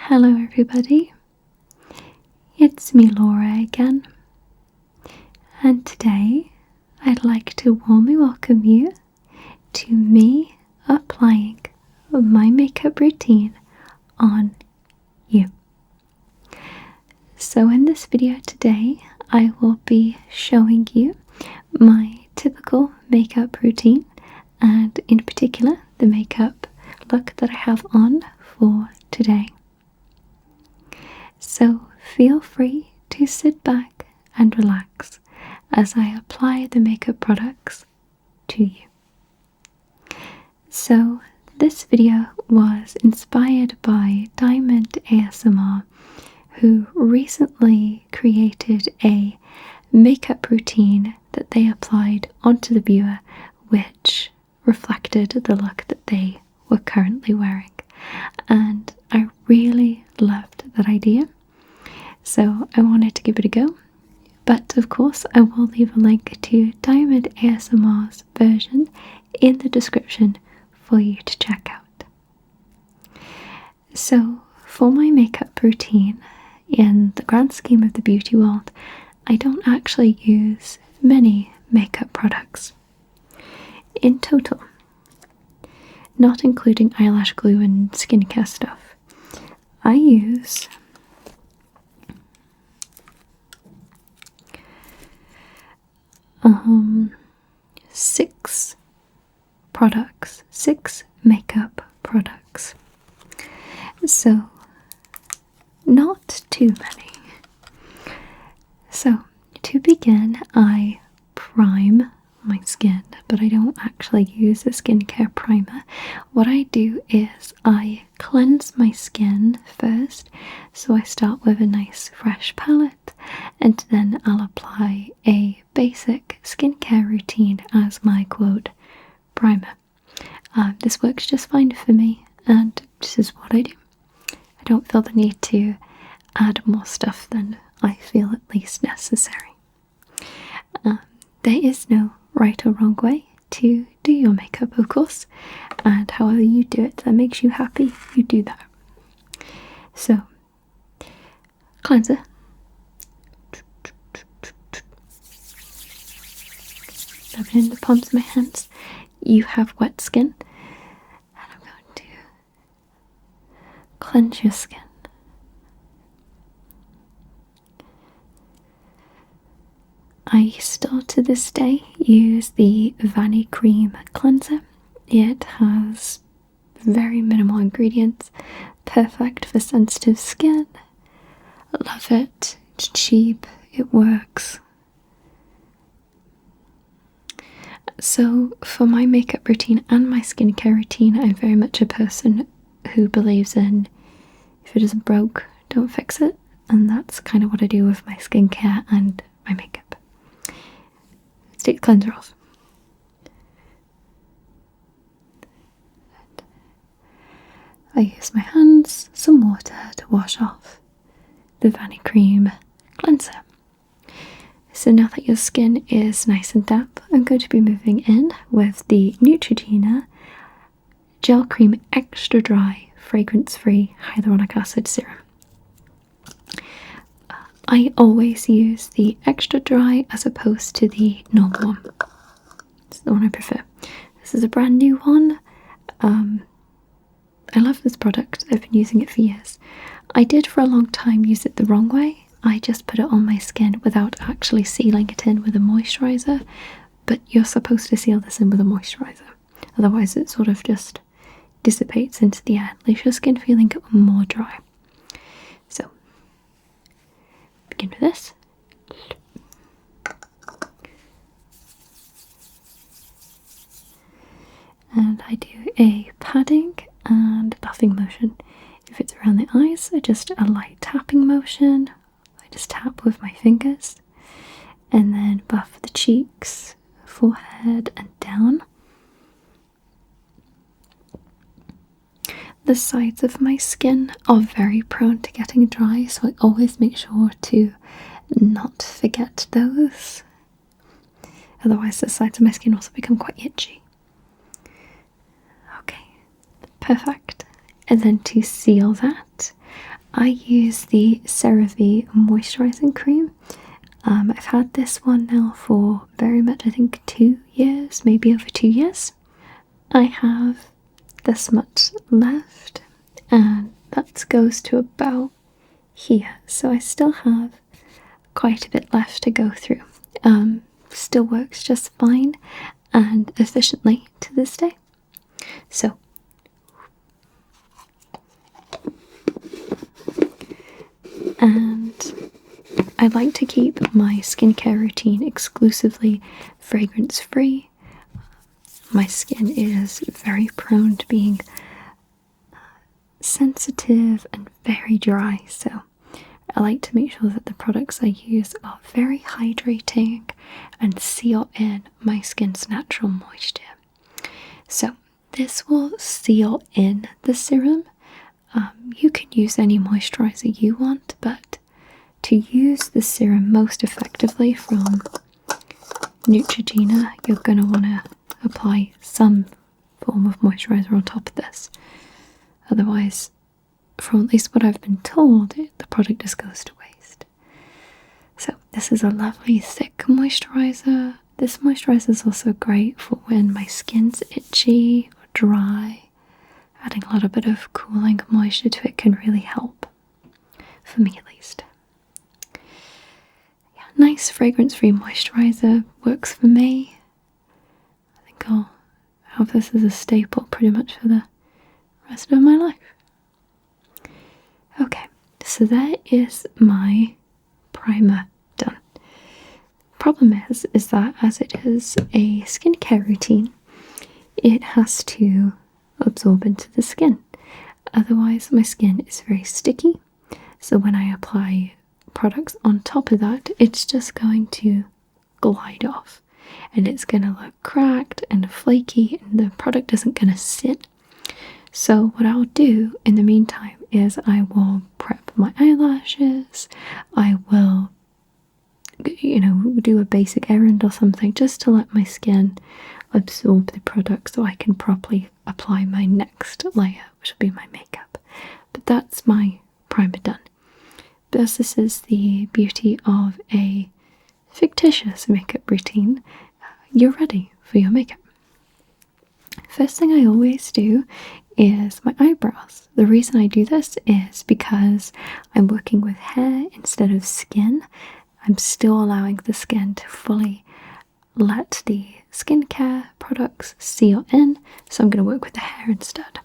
Hello everybody, it's me Laura again, and today I'd like to warmly welcome you to me applying my makeup routine on you. So in this video today I will be showing you my typical makeup routine, and in particular the makeup look that I have on for today. So feel free to sit back and relax as I apply the makeup products to you. So this video was inspired by Diamond ASMR, who recently created a makeup routine that they applied onto the viewer which reflected the look that they were currently wearing, and I really loved that idea, so I wanted to give it a go. But of course I will leave a link to Diamond ASMR's version in the description for you to check out. So for my makeup routine, in the grand scheme of the beauty world, I don't actually use many makeup products. In total, not including eyelash glue and skincare stuff, I use six makeup products. So not too many. So to begin, I prime my skin, but I don't actually use a skincare primer. What I do is I cleanse my skin first, so I start with a nice fresh palette and then I'll apply a basic skincare routine as my quote primer. This works just fine for me, and this is what I do. I don't feel the need to add more stuff than I feel at least necessary. There is no right or wrong way to do your makeup, of course, and however you do it that makes you happy, you do that. So, cleanser. Rub it in the palms of my hands. You have wet skin, and I'm going to cleanse your skin. I still to this day use the Vanny Cream cleanser. It has very minimal ingredients, perfect for sensitive skin. I love it, it's cheap, it works. So for my makeup routine and my skincare routine, I'm very much a person who believes in if it isn't broke, don't fix it, and that's kind of what I do with my skincare and my makeup. Let's take the cleanser off. I use my hands, some water to wash off the Vanny Cream cleanser. So now that your skin is nice and damp, I'm going to be moving in with the Neutrogena Gel Cream Extra Dry Fragrance-Free Hyaluronic Acid Serum. I always use the extra dry as opposed to the normal one. It's the one I prefer. This is a brand new one. I love this product. I've been using it for years. I did for a long time use it the wrong way. I just put it on my skin without actually sealing it in with a moisturiser, but you're supposed to seal this in with a moisturiser. Otherwise it sort of just dissipates into the air, leaves your skin feeling more dry. So begin with this. And I do a padding and buffing motion. If it's around the eyes, just a light tapping motion. I just tap with my fingers, and then buff the cheeks, forehead and down. The sides of my skin are very prone to getting dry, so I always make sure to not forget those. Otherwise the sides of my skin also become quite itchy. Okay, perfect. And then to seal that, I use the CeraVe moisturising cream. I've had this one now for very much, I think 2 years, maybe over 2 years. I have this much left, and that goes to about here, so I still have quite a bit left to go through. Still works just fine and efficiently to this day. So and I like to keep my skincare routine exclusively fragrance free. My skin is very prone to being sensitive and very dry, so I like to make sure that the products I use are very hydrating and seal in my skin's natural moisture. So this will seal in the serum. You can use any moisturizer you want, but to use the serum most effectively from Neutrogena, you're going to want to apply some form of moisturizer on top of this. Otherwise, from at least what I've been told, the product just goes to waste. So this is a lovely thick moisturizer. This moisturizer is also great for when my skin's itchy or dry. Adding a little bit of cooling moisture to it can really help, for me at least. Yeah, nice fragrance-free moisturizer works for me. I think I'll have this as a staple pretty much for the rest of my life. Okay, so that is my primer done. Problem is that as it is a skincare routine, it has to absorb into the skin. Otherwise, my skin is very sticky. So when I apply products on top of that, it's just going to glide off. And it's going to look cracked and flaky, and the product isn't going to sit. So what I'll do in the meantime is I will prep my eyelashes. I will, do a basic errand or something just to let my skin absorb the product so I can properly apply my next layer, which will be my makeup. But that's my primer done. Because this is the beauty of a fictitious makeup routine, you're ready for your makeup. First thing I always do is my eyebrows. The reason I do this is because I'm working with hair instead of skin. I'm still allowing the skin to fully let the skincare products seal in, so I'm going to work with the hair instead.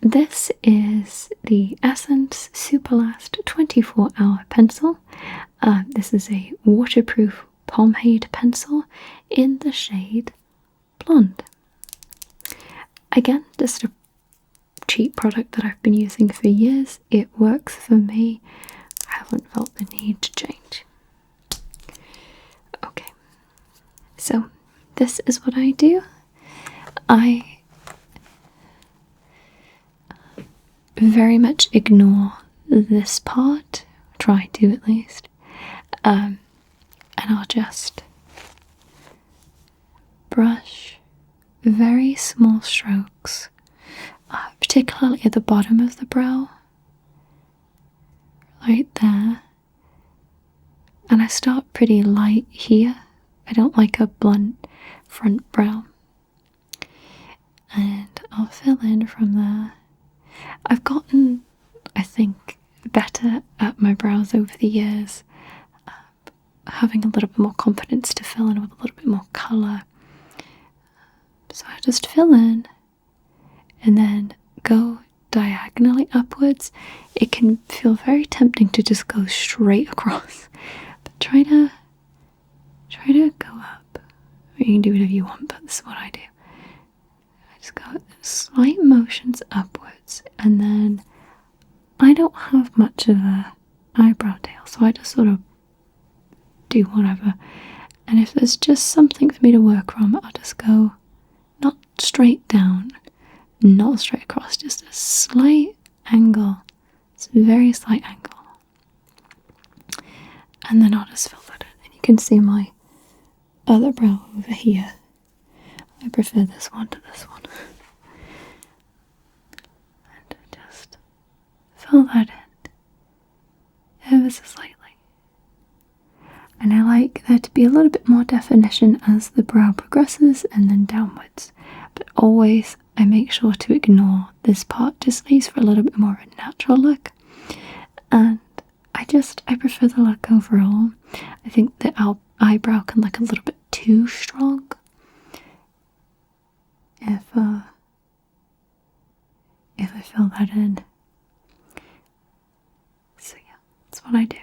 This is the Essence Superlast 24-Hour Pencil. This is a waterproof pomade pencil in the shade Blonde. Again, just a cheap product that I've been using for years. It works for me. I haven't felt the need to change. Okay, so this is what I do. I very much ignore this part, try to at least, and I'll just brush very small strokes, particularly at the bottom of the brow, right there, and I start pretty light here. I don't like a blunt front brow, and I'll fill in from there. I've gotten, I think, better at my brows over the years, having a little bit more confidence to fill in with a little bit more colour. So I just fill in and then go diagonally upwards. It can feel very tempting to just go straight across, but try to go up. You can do whatever you want, but this is what I do. I just go slight motions upwards, and then I don't have much of a eyebrow tail, so I just sort of do whatever. And if there's just something for me to work from, I'll just go not straight down, not straight across, just a slight angle. It's a very slight angle. And then I'll just fill that in. And you can see my other brow over here. I prefer this one to this one. And just fill fill that in ever so slightly. And I like there to be a little bit more definition as the brow progresses and then downwards. But always I make sure to ignore this part, just leaves for a little bit more of a natural look. And I prefer the look overall. I think the eyebrow can look a little bit too strong. If I fill that in. So yeah, that's what I do.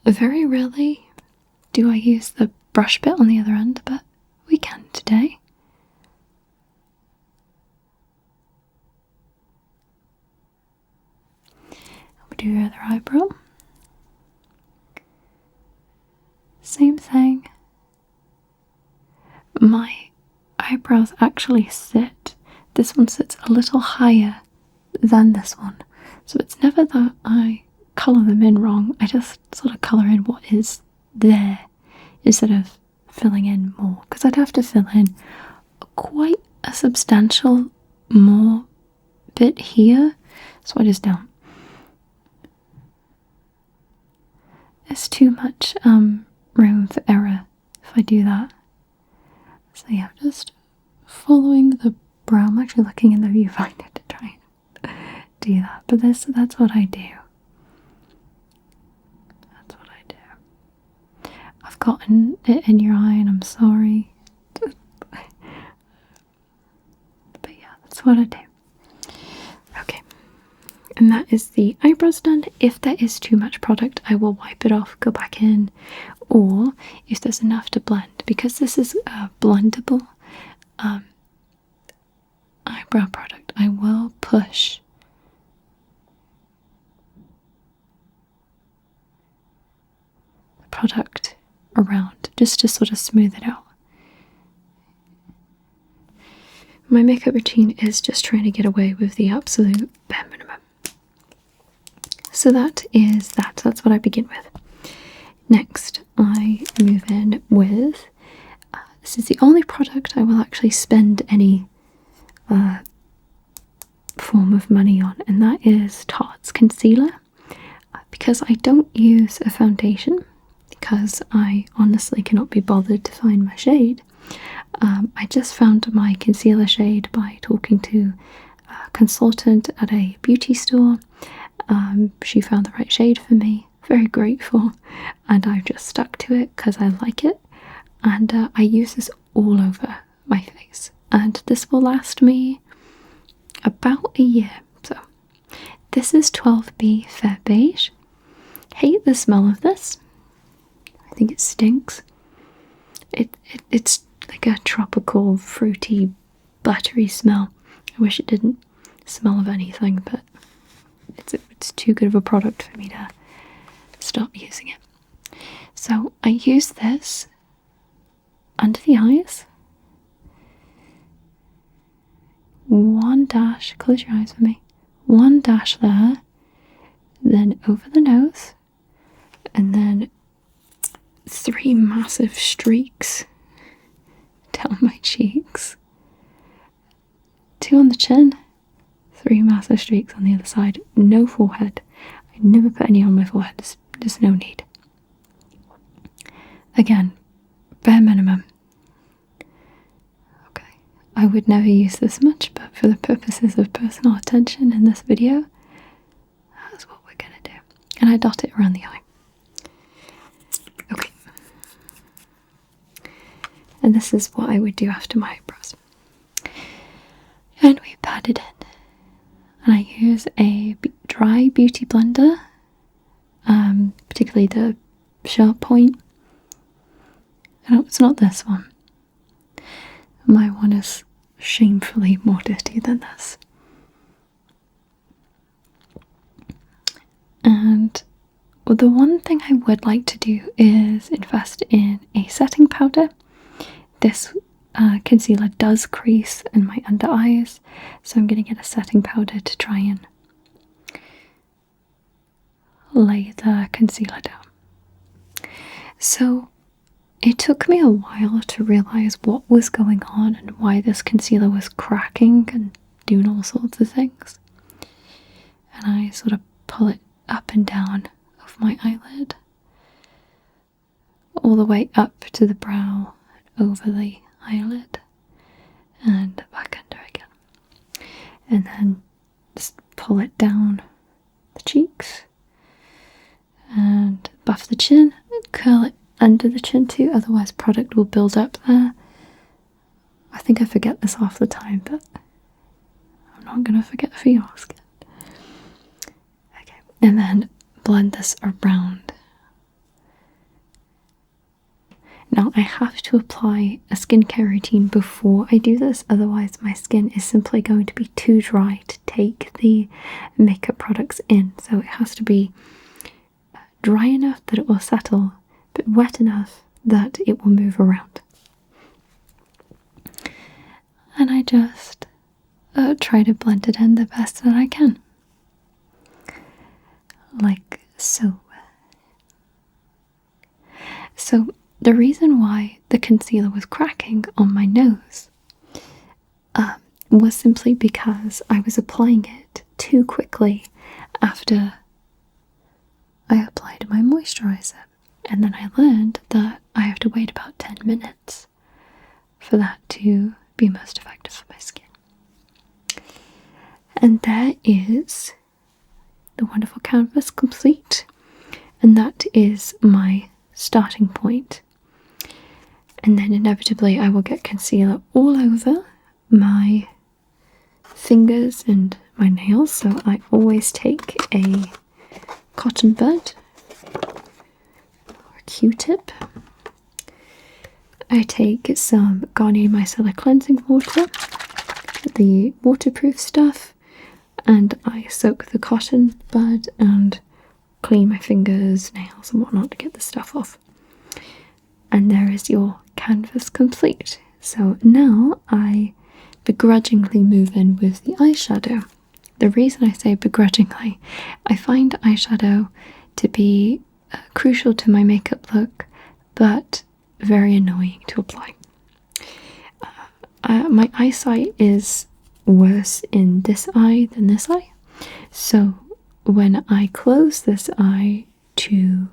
Very rarely do I use the brush bit on the other end, but we can today. We'll do your other eyebrow. Same thing. My eyebrows actually this one sits a little higher than this one. So it's never that I colour them in wrong, I just sort of colour in what is there instead of filling in more, because I'd have to fill in quite a substantial more bit here, so I just don't. There's too much room for error if I do that. So yeah, just following the brow. I'm actually looking in the viewfinder to try and do that, but that's what I do. That's what I do. I've gotten it in your eye and I'm sorry. But yeah, that's what I do. Okay. And that is the eyebrows done. If there is too much product, I will wipe it off, go back in, or if there's enough to blend, because this is a blendable eyebrow product, I will push the product around just to sort of smooth it out. My makeup routine is just trying to get away with the absolute bare minimum. So that is that. That's what I begin with. Next, I move in with, this is the only product I will actually spend any form of money on, and that is Tarte's concealer. Because I don't use a foundation, because I honestly cannot be bothered to find my shade, I just found my concealer shade by talking to a consultant at a beauty store. She found the right shade for me, very grateful, and I've just stuck to it because I like it, and I use this all over my face, and this will last me about a year. So this is 12B Fair Beige. Hate the smell of this. I think it stinks. It's like a tropical, fruity, buttery smell. I wish it didn't smell of anything, but it's too good of a product for me to stop using it. So I use this under the eyes. One dash, close your eyes for me. One dash there, then over the nose, and then 3 massive streaks down my cheeks. 2 on the chin, 3 massive streaks on the other side. No forehead. I never put any on my forehead, there's no need. Again, bare minimum. Okay, I would never use this much, but for the purposes of personal attention in this video, that's what we're gonna do. And I dot it around the eye. Okay. And this is what I would do after my eyebrows. And we pat it in. And I use a dry beauty blender, particularly the sharp point. No, it's not this one. My one is shamefully more dirty than this. And the one thing I would like to do is invest in a setting powder. This concealer does crease in my under eyes, so I'm going to get a setting powder to try and lay the concealer down. So it took me a while to realise what was going on and why this concealer was cracking and doing all sorts of things. and I sort of pull it up and down of my eyelid, all the way up to the brow, over the eyelid, and back under again. And then just pull it down the cheeks, and buff the chin, curl it under the chin too, otherwise product will build up there. I think I forget this half the time, but I'm not going to forget for your skin. Okay, and then blend this around. Now I have to apply a skincare routine before I do this, otherwise my skin is simply going to be too dry to take the makeup products in. So it has to be dry enough that it will settle, but wet enough that it will move around. And I just try to blend it in the best that I can. Like so. So the reason why the concealer was cracking on my nose was simply because I was applying it too quickly after I applied my moisturizer. And then I learned that I have to wait about 10 minutes for that to be most effective for my skin. And there is the wonderful canvas complete, and that is my starting point. And then inevitably I will get concealer all over my fingers and my nails, so I always take a cotton bud or a Q-tip. I take some Garnier Micellar cleansing water, the waterproof stuff, and I soak the cotton bud and clean my fingers, nails and whatnot to get the stuff off. And there is your canvas complete. So now I begrudgingly move in with the eyeshadow. The reason I say begrudgingly, I find eyeshadow to be crucial to my makeup look, but very annoying to apply. My eyesight is worse in this eye than this eye, so when I close this eye to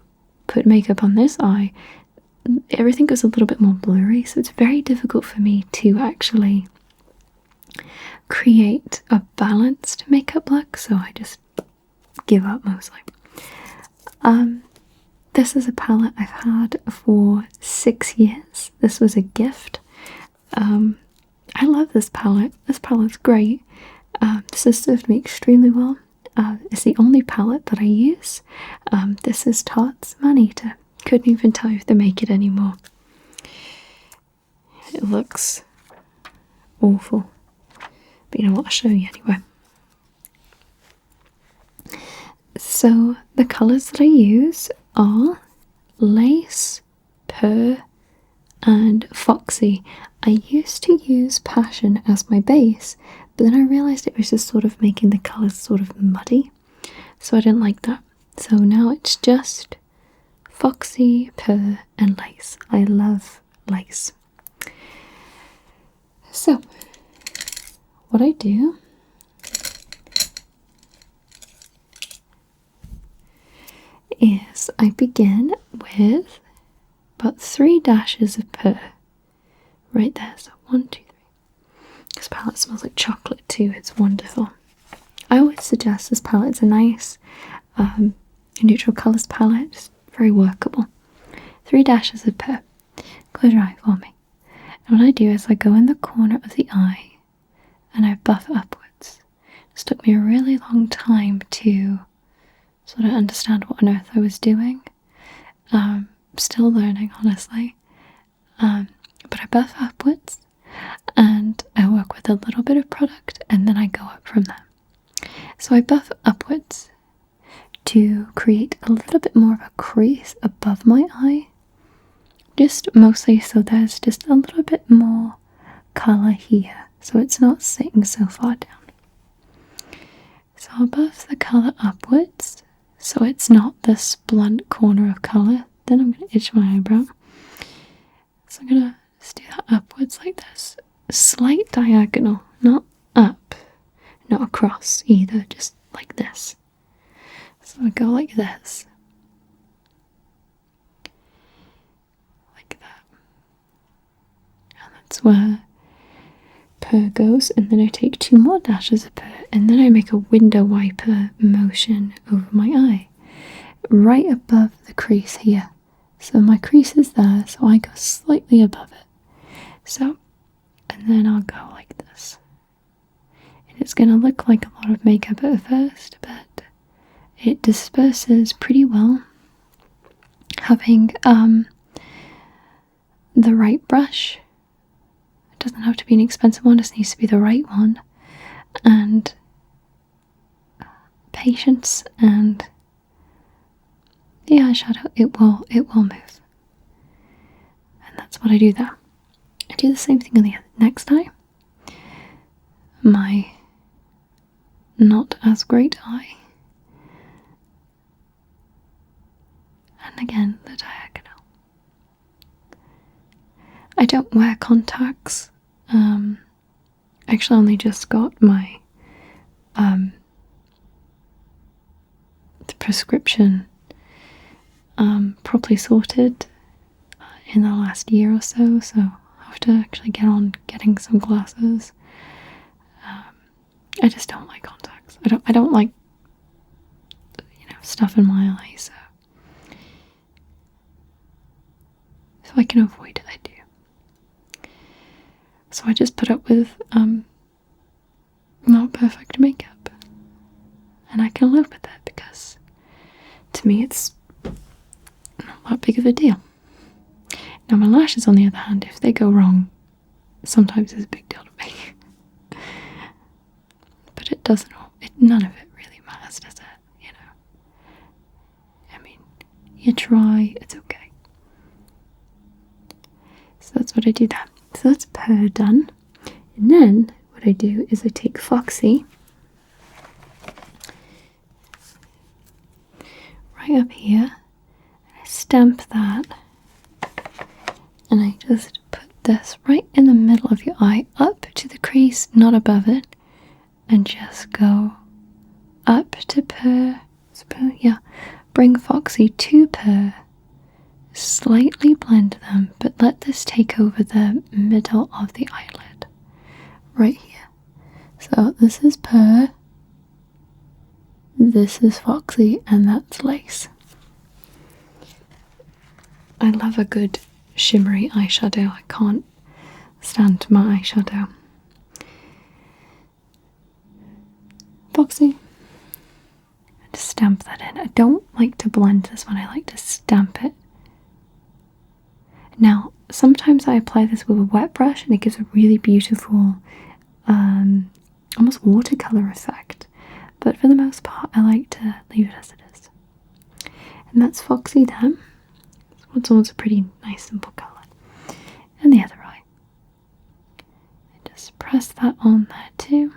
put makeup on this eye, everything goes a little bit more blurry, so it's very difficult for me to actually create a balanced makeup look, so I just give up mostly. This is a palette I've had for 6 years. This was a gift. I love this palette. This palette's great. This has served me extremely well. It's the only palette that I use. This is Tarte's Manita. Couldn't even tell you if they make it anymore. It looks awful. But you know what, I'll show you anyway. So the colours that I use are Lace, Pear and Foxy. I used to use Passion as my base, but then I realised it was just sort of making the colours sort of muddy, so I didn't like that. So now it's just Foxy, Pear and Lace. I love lace. So what I do is I begin with about 3 dashes of Pear right there. So 1, 2, 3. This palette smells like chocolate too. It's wonderful. I always suggest this palette. It's a nice neutral colours palette. It's very workable. 3 dashes of Pear. Close your eye for me. And what I do is I go in the corner of the eye and I buff upwards. It took me a really long time to sort of understand what on earth I was doing. Still learning, honestly. But I buff upwards and I work with a little bit of product and then I go up from there. So I buff upwards to create a little bit more of a crease above my eye. Just mostly so there's just a little bit more colour here, so it's not sitting so far down. So I'll buff the colour upwards so it's not this blunt corner of colour. Then I'm going to itch my eyebrow. So I'm going to just do that upwards like this. Slight diagonal, not up, not across either, just like this. So I go like this. Like that. And that's where purr goes. And then I take 2 more dashes of purr. And then I make a window wiper motion over my eye. Right above the crease here. So my crease is there. So I go slightly above it. So, and then I'll go like this. And it's going to look like a lot of makeup at first, but it disperses pretty well. Having the right brush. It doesn't have to be an expensive one, it just needs to be the right one. And patience and the eyeshadow, it will move. And that's what I do there. I do the same thing on the next eye. My not as great eye. And again, the diagonal. I don't wear contacts. Actually only just got my the prescription properly sorted in the last year or so, so I have to actually get on getting some glasses. I just don't like contacts. I don't like, stuff in my eyes, so I can avoid it, I do. So I just put up with not perfect makeup, and I can live with it because to me it's not that big of a deal. Now my lashes, on the other hand, if they go wrong, sometimes it's a big deal to me. But it doesn't, none of it really matters, does it? I mean, you try, it's okay. So that's what I do there. So that's purr done. And then what I do is I take Foxy right up here, and I stamp that, and I just put this right in the middle of your eye, up to the crease, not above it, and just go up to purr. Yeah, bring Foxy to purr, slightly blend them, but let this take over the middle of the eyelid, right here. So this is purr, this is Foxy, and that's lace. I love a good shimmery eyeshadow. I can't stand my eyeshadow. Foxy. Just stamp that in. I don't like to blend this one, I like to stamp it. Now, sometimes I apply this with a wet brush and it gives a really beautiful, almost watercolor effect. But for the most part, I like to leave it as it is. And that's Foxy there. It's also a pretty nice, simple colour. And the other eye. And just press that on there too.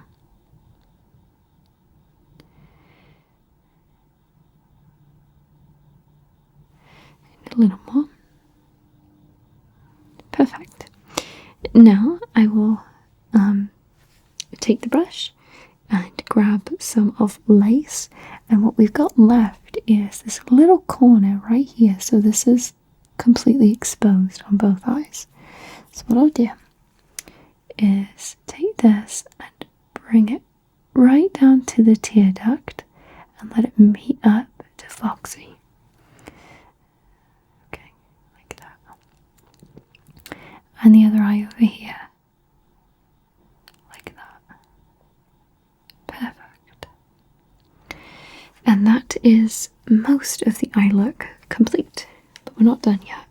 And a little more. Perfect. Now I will take the brush and grab some of lace, and what we've got left is this little corner right here, so this is completely exposed on both eyes. So what I'll do is take this and bring it right down to the tear duct and let it meet up to Foxy. Okay, like that. And the other eye over here. Like that. Perfect. And that is most of the eye look complete, but we're not done yet.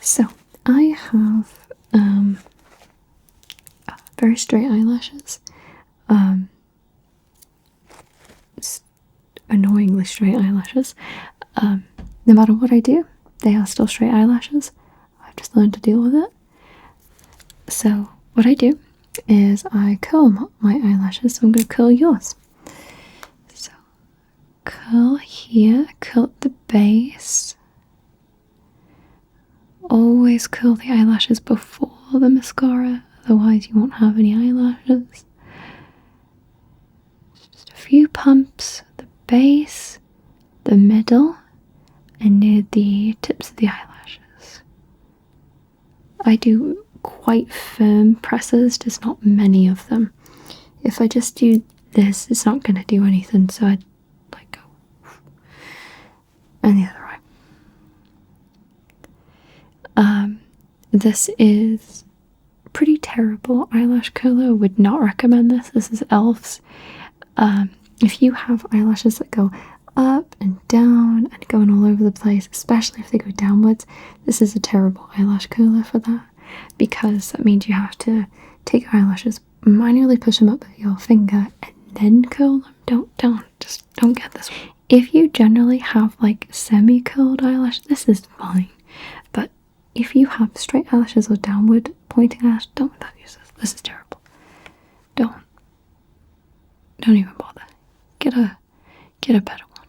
So I have very straight eyelashes, annoyingly straight eyelashes. No matter what I do, they are still straight eyelashes. I've just learned to deal with it. So what I do is I curl my eyelashes, so I'm going to curl yours. So curl here, curl at the base. Always curl the eyelashes before the mascara, otherwise you won't have any eyelashes. few pumps at the base, the middle, and near the tips of the eyelashes. I do quite firm presses, just not many of them. If I just do this, it's not going to do anything, so I'd like go. And the other eye. This is pretty terrible eyelash curler. I would not recommend this. This is e.l.f.'s. If you have eyelashes that go up and down and going all over the place, especially if they go downwards, this is a terrible eyelash curler for that, because that means you have to take your eyelashes, manually push them up with your finger, and then curl them. Don't get this one. If you generally have like semi-curled eyelashes, this is fine. But if you have straight eyelashes or downward pointing eyelashes, don't use this. This is terrible. Don't even bother. Get a better one.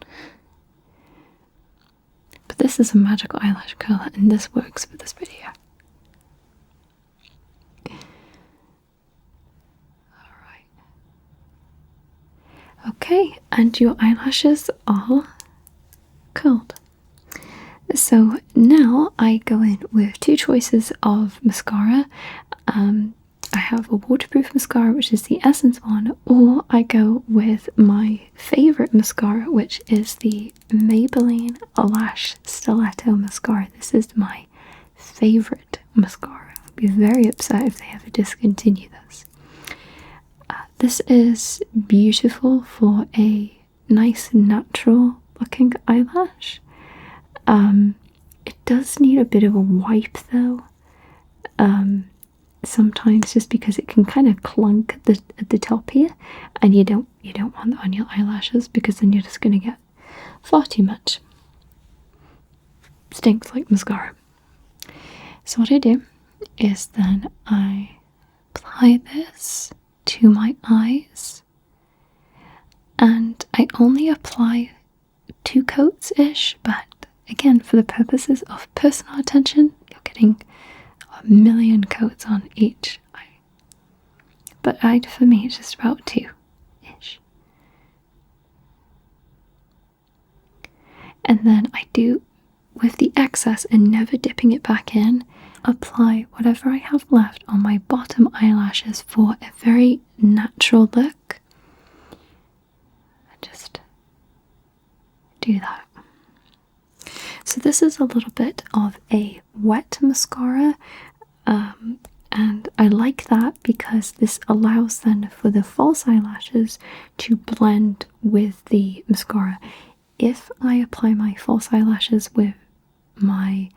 But this is a magical eyelash curler, and this works for this video. Alright. Okay, and your eyelashes are curled. So now I go in with two choices of mascara. I have a waterproof mascara, which is the Essence one, or I go with my favourite mascara, which is the Maybelline Lash Stiletto Mascara. This is my favourite mascara. I'd be very upset if they ever discontinue this. This is beautiful for a nice natural looking eyelash. It does need a bit of a wipe though. Sometimes, just because it can kind of clunk at the top here, and you don't want that on your eyelashes, because then you're just going to get far too much. Stinks like mascara. So what I do is then I apply this to my eyes, and I only apply 2 coats-ish, but again, for the purposes of personal attention, you're getting a million coats on each eye. But for me, it's just about 2-ish. And then I do, with the excess and never dipping it back in, apply whatever I have left on my bottom eyelashes for a very natural look. And just do that. So this is a little bit of a wet mascara, and I like that because this allows then for the false eyelashes to blend with the mascara. If I apply my false eyelashes with my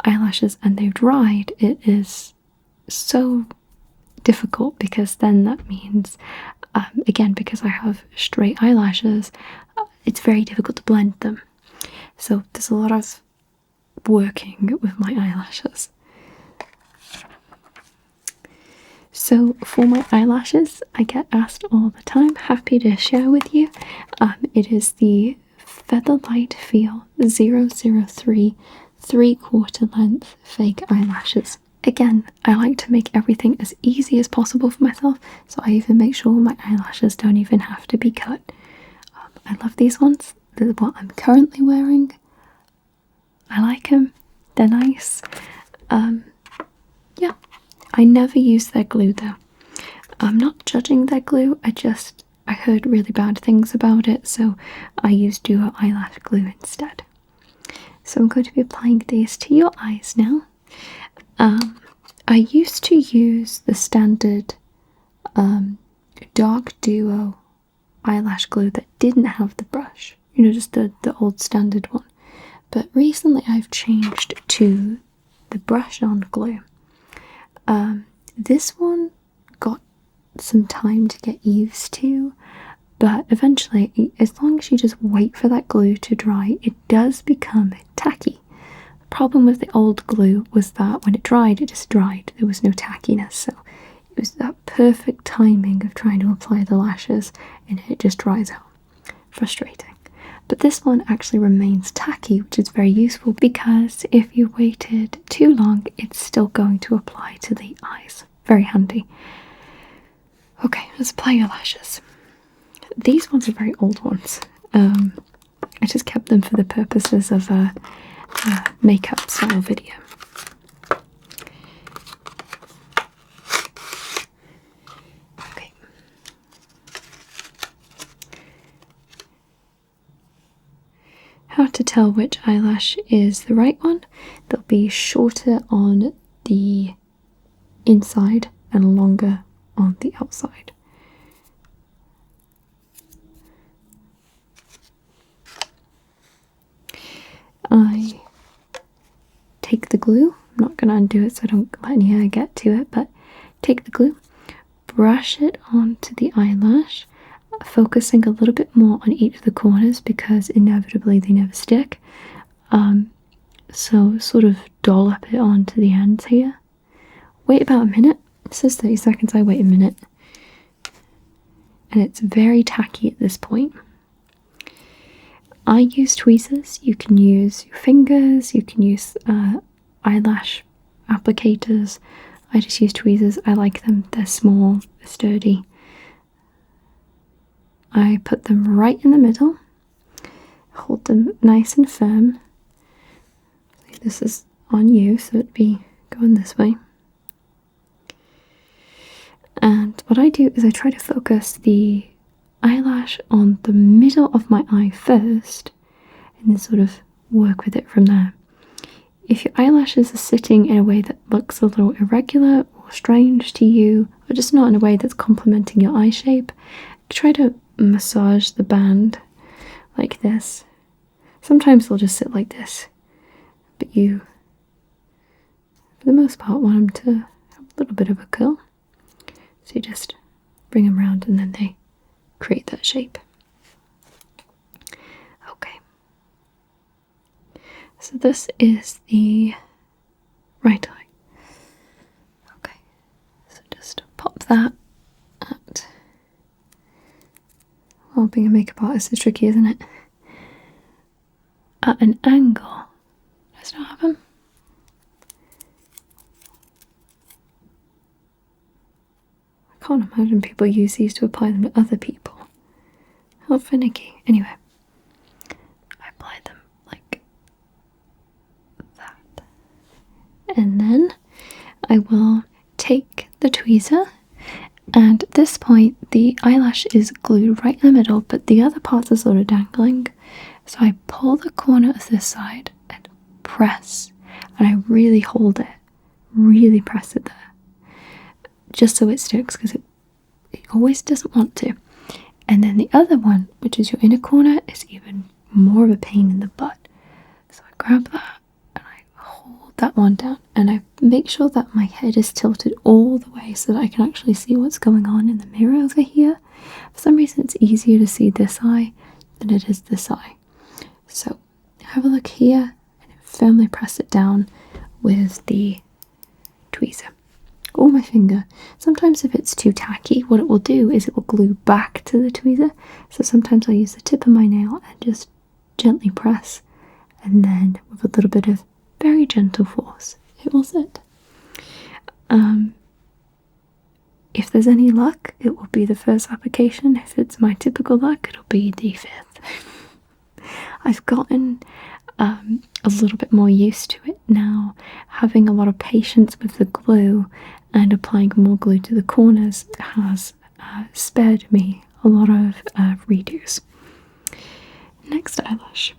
eyelashes and they've dried, it is so difficult, because then that means, again, because I have straight eyelashes, it's very difficult to blend them. So there's a lot of working with my eyelashes. So for my eyelashes, I get asked all the time, happy to share with you. It is the Featherlight Feel 003 3/4 length fake eyelashes. Again, I like to make everything as easy as possible for myself, so I even make sure my eyelashes don't even have to be cut. I love these ones. This is what I'm currently wearing. I like them. They're nice. Yeah. I never use their glue though. I'm not judging their glue. I heard really bad things about it, so I use Duo eyelash glue instead. So I'm going to be applying these to your eyes now. I used to use the standard Dark Duo eyelash glue that didn't have the brush, just the old standard one. But recently I've changed to the brush on glue. This one got some time to get used to, but eventually, as long as you just wait for that glue to dry, it does become tacky. The problem with the old glue was that when it dried, it just dried. There was no tackiness, so it was that perfect timing of trying to apply the lashes, and it just dries out. Frustrating. But this one actually remains tacky, which is very useful, because if you waited too long, it's still going to apply to the eyes. Very handy. Okay, let's apply your lashes. these ones are very old ones. I just kept them for the purposes of a makeup style video. Okay. How to tell which eyelash is the right one? They'll be shorter on the inside and longer on the outside. I take the glue. I'm not going to undo it so I don't let any hair get to it, but take the glue, brush it onto the eyelash, focusing a little bit more on each of the corners because inevitably they never stick. So sort of dollop it onto the ends here. Wait about a minute. It says 30 seconds, I wait a minute. And it's very tacky at this point. I use tweezers. You can use your fingers, you can use eyelash applicators. I just use tweezers. I like them. They're small, sturdy. I put them right in the middle, hold them nice and firm. This is on you, so it'd be going this way. And what I do is I try to focus the eyelash on the middle of my eye first, and then sort of work with it from there. If your eyelashes are sitting in a way that looks a little irregular or strange to you, or just not in a way that's complementing your eye shape, try to massage the band like this. Sometimes they'll just sit like this, but you, for the most part, want them to have a little bit of a curl. So you just bring them around and then they create that shape. Okay. So this is the right eye. Okay. So just pop that at... Well, being a makeup artist is tricky, isn't it? At an angle. Does that happen? I can't imagine people use these to apply them to other people. How finicky. Anyway, I apply them like that. And then I will take the tweezer, and at this point the eyelash is glued right in the middle, but the other parts are sort of dangling. So I pull the corner of this side and press, and I really hold it, really press it there, just so it sticks, because it always doesn't want to. And then the other one, which is your inner corner, is even more of a pain in the butt. So I grab that and I hold that one down, and I make sure that my head is tilted all the way so that I can actually see what's going on in the mirror over here. For some reason it's easier to see this eye than it is this eye. So have a look here and firmly press it down with the tweezer or my finger. Sometimes if it's too tacky, what it will do is it will glue back to the tweezer. So sometimes I use the tip of my nail and just gently press, and then with a little bit of very gentle force, it will sit. If there's any luck, it will be the first application. If it's my typical luck, it'll be the 5th. I've gotten a little bit more used to it now, having a lot of patience with the glue and applying more glue to the corners has spared me a lot of redos. Next eyelash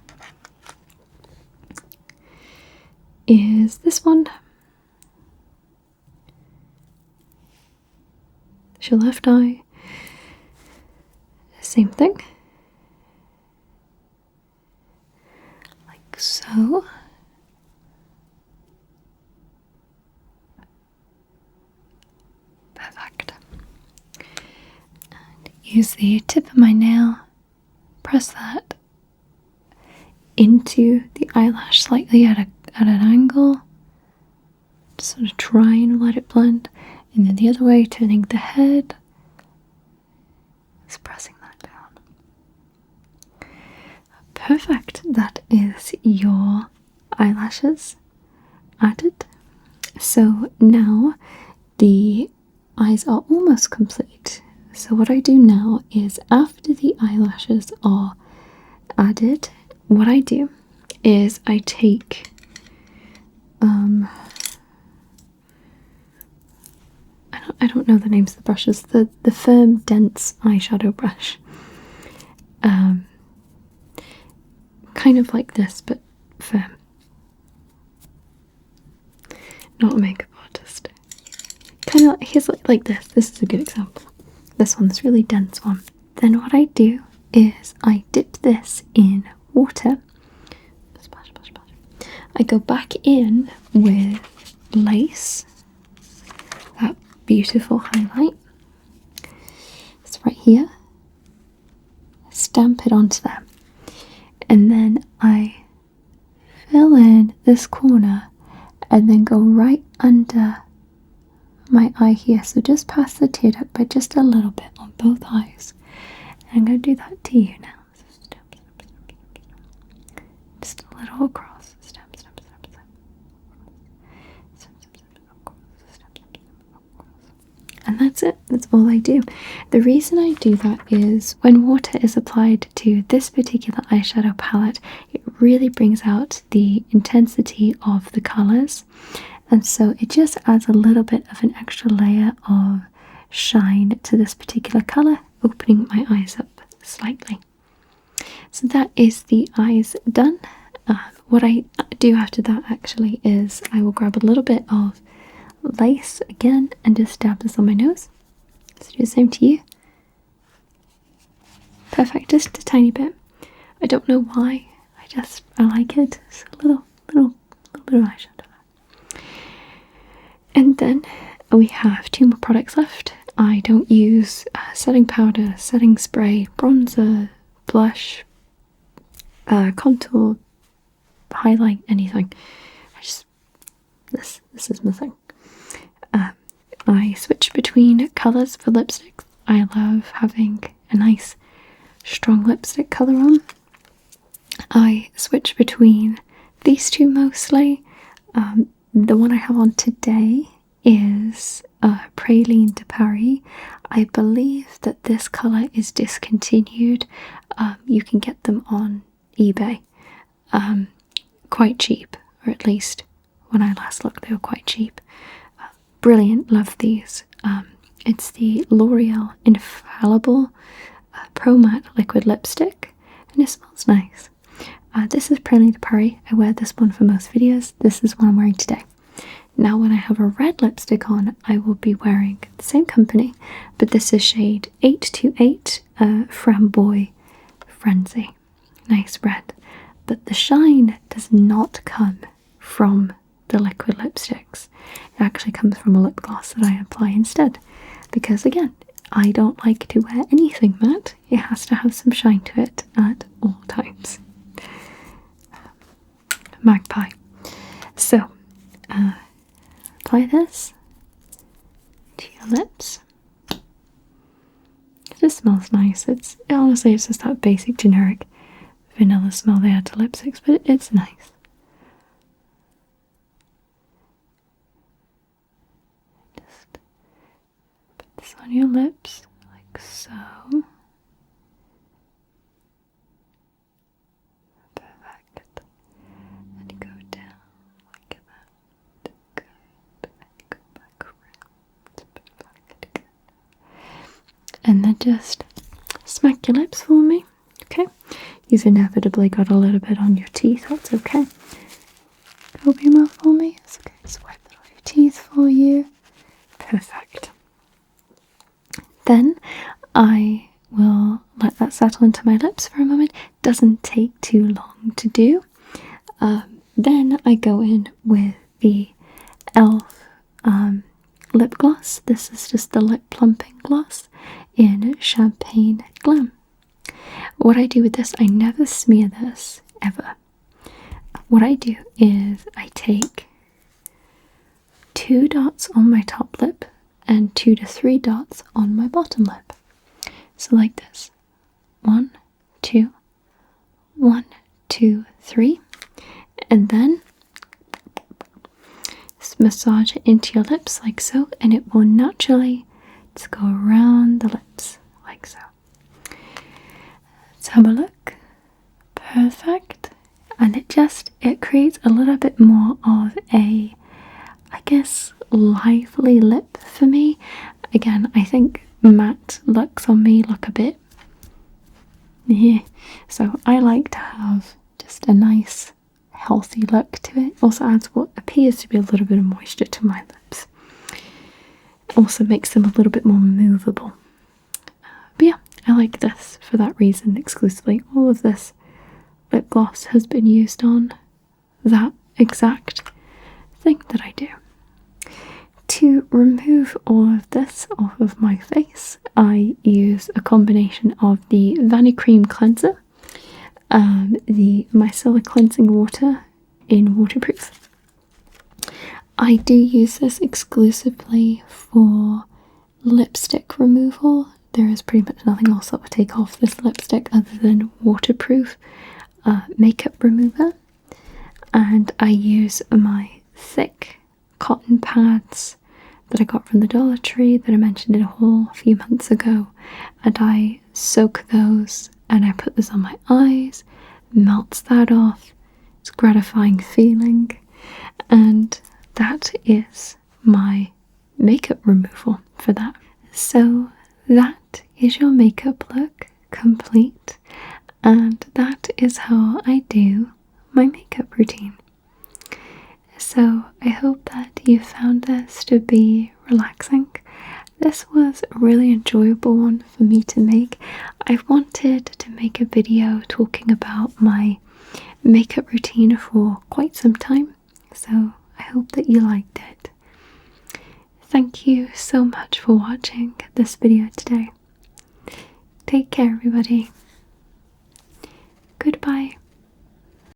is this one. It's your left eye. Same thing. Like so. Perfect. And use the tip of my nail, press that into the eyelash slightly at an angle. Just sort of try and let it blend. And then the other way, turning the head, just pressing that down. Perfect. That is your eyelashes added. So now the eyes are almost complete. So what I do now is after the eyelashes are added, what I do is I take I don't know the names of the brushes, the firm dense eyeshadow brush, kind of like this but firm. Not a makeup artist. Kind of like, here's like this. This is a good example. This one's really dense one. Then what I do is I dip this in water. Splash, splash, splash. I go back in with lace. That beautiful highlight. It's right here. Stamp it onto there. And then I fill in this corner and then go right under my eye here. So just past the tear duct by just a little bit on both eyes. And I'm going to do that to you now. Just a little across. And that's it. That's all I do. The reason I do that is when water is applied to this particular eyeshadow palette, it really brings out the intensity of the colours. And so it just adds a little bit of an extra layer of shine to this particular colour, opening my eyes up slightly. So that is the eyes done. What I do after that actually is I will grab a little bit of lace again and just dab this on my nose. So do the same to you. Perfect, just a tiny bit. I don't know why, I like it. It's a little bit of eyeshadow. And then we have 2 more products left. I don't use setting powder, setting spray, bronzer, blush, contour, highlight, anything. This is my thing. I switch between colours for lipsticks. I love having a nice strong lipstick colour on. I switch between these 2 mostly. The one I have on today is Praline de Paris. I believe that this colour is discontinued. You can get them on eBay quite cheap, or at least when I last looked they were quite cheap. Brilliant, love these. It's the L'Oreal Infallible Pro Matte Liquid Lipstick, and it smells nice. This is Praline de Paris. I wear this one for most videos. This is what I'm wearing today. Now when I have a red lipstick on, I will be wearing the same company, but this is shade 828 Framboy Frenzy. Nice red. But the shine does not come from the liquid lipsticks. It actually comes from a lip gloss that I apply instead. Because again, I don't like to wear anything matte. It has to have some shine to it at all times. Magpie. So, apply this to your lips. It just smells nice. Honestly, it's just that basic generic vanilla smell they add to lipsticks, but it's nice. Just put this on your lips like so. Perfect. And go down like that. Good. And go back around. Perfect. And then just smack your lips for me. Okay. You've inevitably got a little bit on your teeth. That's okay. Open your mouth for me. It's okay. Just wipe it off your teeth for you. Perfect. Then I will let that settle into my lips for a moment. Doesn't take too long to do. Then I go in with the e.l.f. Lip gloss. This is just the lip plumping gloss in Champagne Glam. What I do with this, I never smear this, ever. What I do is I take 2 dots on my top lip and 2 to 3 dots on my bottom lip. So like this. 1, 2, 1, 2, 3. And then just massage it into your lips like so, and it will naturally dots go around the lips, like so. Let's have a look. Perfect. And it creates a little bit more of a, I guess, lively lip for me. Again, I think matte looks on me look a bit, yeah, so I like to have just a nice healthy look to it. Also adds what appears to be a little bit of moisture to my lips. Also makes them a little bit more movable. But yeah, I like this for that reason exclusively. All of this lip gloss has been used on that exact thing that I do. To remove all of this off of my face, I use a combination of the Vanny Cream Cleanser, the Micellar Cleansing Water in Waterproof. I do use this exclusively for lipstick removal. There is pretty much nothing else that will take off this lipstick other than waterproof makeup remover. And I use my thick cotton pads that I got from the Dollar Tree that I mentioned in a haul a few months ago, and I soak those and I put this on my eyes, melts that off. It's a gratifying feeling, and that is my makeup removal for that. So that is your makeup look complete, and that is how I do my makeup routine. So I hope that you found this to be relaxing. This was a really enjoyable one for me to make. I've wanted to make a video talking about my makeup routine for quite some time, so I hope that you liked it. Thank you so much for watching this video today. Take care, everybody. Goodbye.